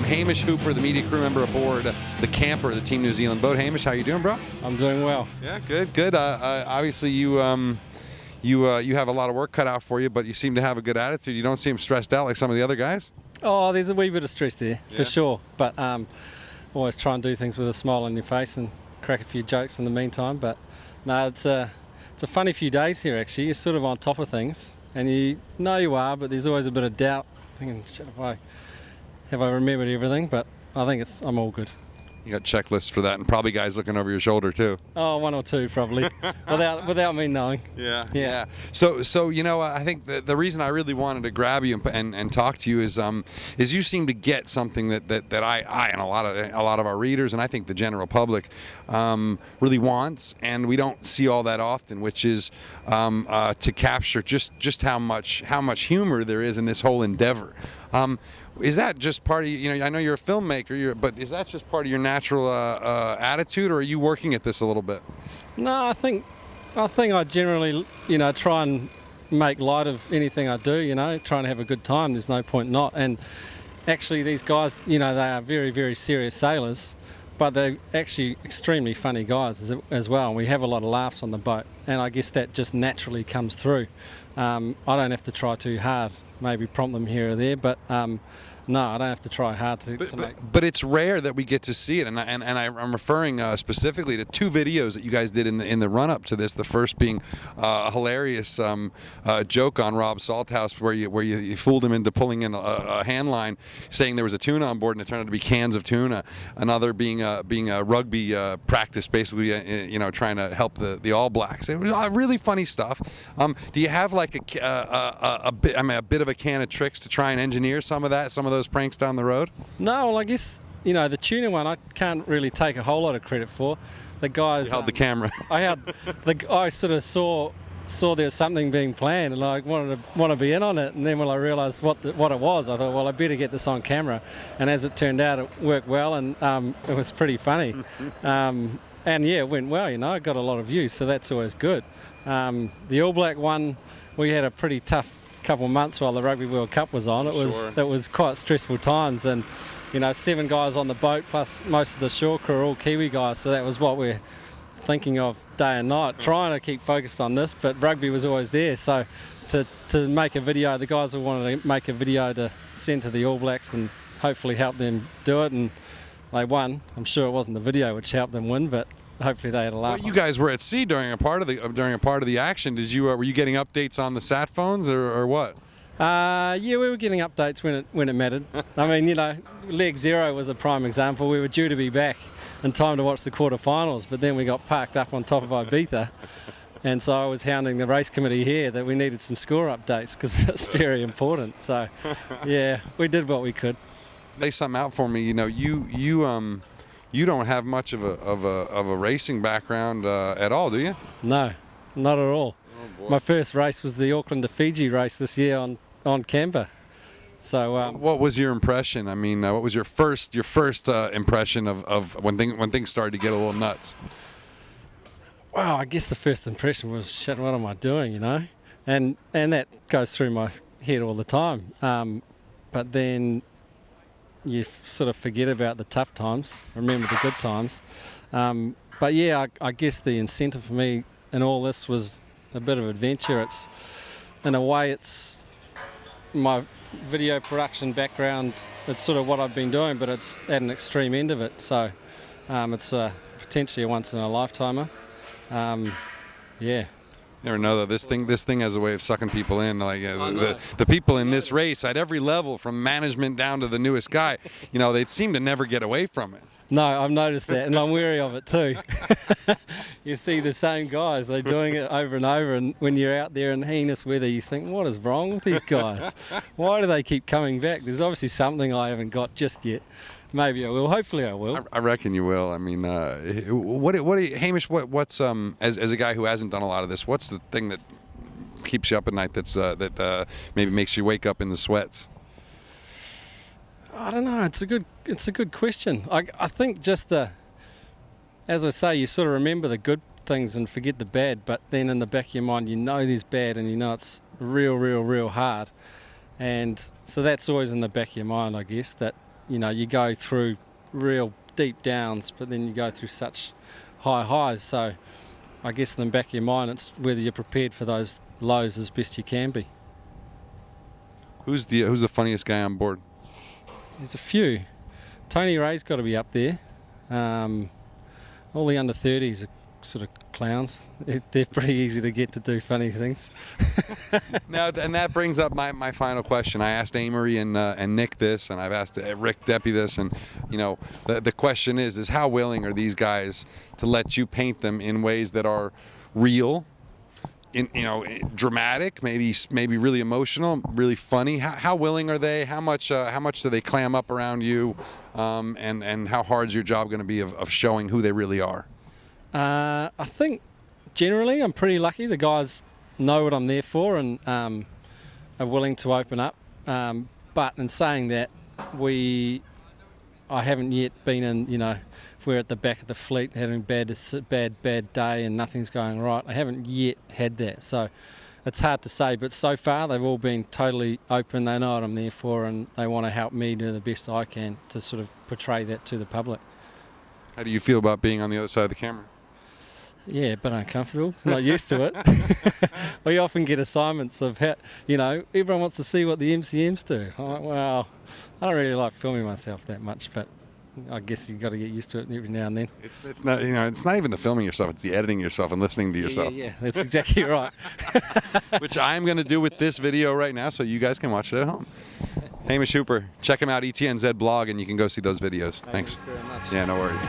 Hamish Hooper, the media crew member aboard the Camper, the Team New Zealand boat. Hamish, how you doing, bro? I'm doing well. Yeah, good. Obviously, you have a lot of work cut out for you, but you seem to have a good attitude. You don't seem stressed out like some of the other guys. Oh, there's a wee bit of stress there, for sure. But always try and do things with a smile on your face and crack a few jokes in the meantime. But no, it's a funny few days here, actually. You're sort of on top of things, and you know you are, but there's always a bit of doubt, thinking, shit, have I remembered everything? But I think I'm all good. You got checklists for that, and probably guys looking over your shoulder too. Oh, one or two probably, without me knowing. Yeah. So you know, I think the reason I really wanted to grab you and talk to you is you seem to get something that I and a lot of our readers, and I think the general public really wants, and we don't see all that often, which is to capture just how much humor there is in this whole endeavor. Is that just part of, you know, I know you're a filmmaker, but is that just part of your natural attitude, or are you working at this a little bit? No, I think I generally, you know, try and make light of anything I do, you know, try and have a good time. There's no point not. And actually these guys, you know, they are very, very serious sailors, but they're actually extremely funny guys as well. And we have a lot of laughs on the boat, and I guess that just naturally comes through. I don't have to try too hard, maybe prompt them here or there, but no, I don't have to try hard to make. But it's rare that we get to see it, and I'm referring specifically to two videos that you guys did in the run up to this. The first being a hilarious joke on Rob Salthouse, where you fooled him into pulling in a hand line, saying there was a tuna on board, and it turned out to be cans of tuna. Another being a rugby practice, basically, you know, trying to help the All Blacks. It was really funny stuff. Do you have like a bit of a can of tricks to try and engineer some of those pranks down the road? No, well, I guess, you know, the tuna one I can't really take a whole lot of credit for. The guys... You held the camera. I sort of saw there was something being planned, and I wanted to be in on it, and then when I realised what it was, I thought, well, I better get this on camera. And as it turned out, it worked well, and it was pretty funny. And yeah, it went well, you know, it got a lot of views, so that's always good. The All Black one, we had a pretty tough couple of months while the Rugby World Cup was on. It was quite stressful times, and you know, 7 guys on the boat plus most of the shore crew are all Kiwi guys, so that was what we're thinking of day and night, trying to keep focused on this, but rugby was always there. So to make a video, the guys all wanted to make a video to send to the All Blacks and hopefully help them do it, and they won. I'm sure it wasn't the video which helped them win, but hopefully they had a laugh. Well, you guys were at sea during a part of the action. Did you were you getting updates on the sat phones or what? Yeah, we were getting updates when it mattered. I mean, you know, leg 0 was a prime example. We were due to be back in time to watch the quarterfinals, but then we got parked up on top of Ibiza, and so I was hounding the race committee here that we needed some score updates because it's very important. So yeah, we did what we could. Lay something out for me. You know, you don't have much of a racing background at all, do you? No, not at all. Oh, boy. My first race was the Auckland to Fiji race this year on CAMPER. So what was your impression? I mean, what was your first impression of when things started to get a little nuts? Well, I guess the first impression was, shit, what am I doing, you know? And that goes through my head all the time. But then you sort of forget about the tough times, remember the good times. But yeah, I guess the incentive for me in all this was a bit of adventure. It's, in a way, it's my video production background. It's sort of what I've been doing, but it's at an extreme end of it. So it's potentially a once in a lifetimer. Yeah. Never know though. This thing has a way of sucking people in. Like the people in this race at every level, from management down to the newest guy, you know, they seem to never get away from it. No, I've noticed that, and I'm wary of it too. You see the same guys, they're doing it over and over, and when you're out there in heinous weather, you think, what is wrong with these guys? Why do they keep coming back? There's obviously something I haven't got just yet. Maybe I will. Hopefully I will. I reckon you will. I mean, Hamish, what's as a guy who hasn't done a lot of this, what's the thing that keeps you up at night that maybe makes you wake up in the sweats? I don't know. It's a good question. I think just as I say, you sort of remember the good things and forget the bad, but then in the back of your mind you know there's bad and you know it's real hard. And so that's always in the back of your mind, I guess, that, you know, you go through real deep downs, but then you go through such high highs. So I guess in the back of your mind, it's whether you're prepared for those lows as best you can be. Who's the funniest guy on board? There's a few. Tony Ray's got to be up there. All the under 30s are sort of clowns. They're pretty easy to get to do funny things. Now, and that brings up my final question. I asked Amory and Nick this, and I've asked Rick Deppie this, and you know, the question is how willing are these guys to let you paint them in ways that are real, dramatic, maybe really emotional, really funny. How willing are they? How much do they clam up around you? And how hard is your job going to be of showing who they really are? I think generally I'm pretty lucky. The guys know what I'm there for and are willing to open up. But in saying that, I haven't yet been in, if we're at the back of the fleet having a bad day and nothing's going right, I haven't yet had that. So it's hard to say, but so far they've all been totally open. They know what I'm there for and they want to help me do the best I can to sort of portray that to the public. How do you feel about being on the other side of the camera? Yeah, a bit uncomfortable. Not used to it. We often get assignments of how, everyone wants to see what the MCMs do. I'm like, well, I don't really like filming myself that much, but I guess you've got to get used to it every now and then. It's not it's not even the filming yourself; it's the editing yourself and listening to yourself. Yeah, that's exactly right. Which I'm going to do with this video right now, so you guys can watch it at home. Hamish Hooper, check him out, ETNZ blog, and you can go see those videos. Thanks. Thanks very much. Yeah, no worries.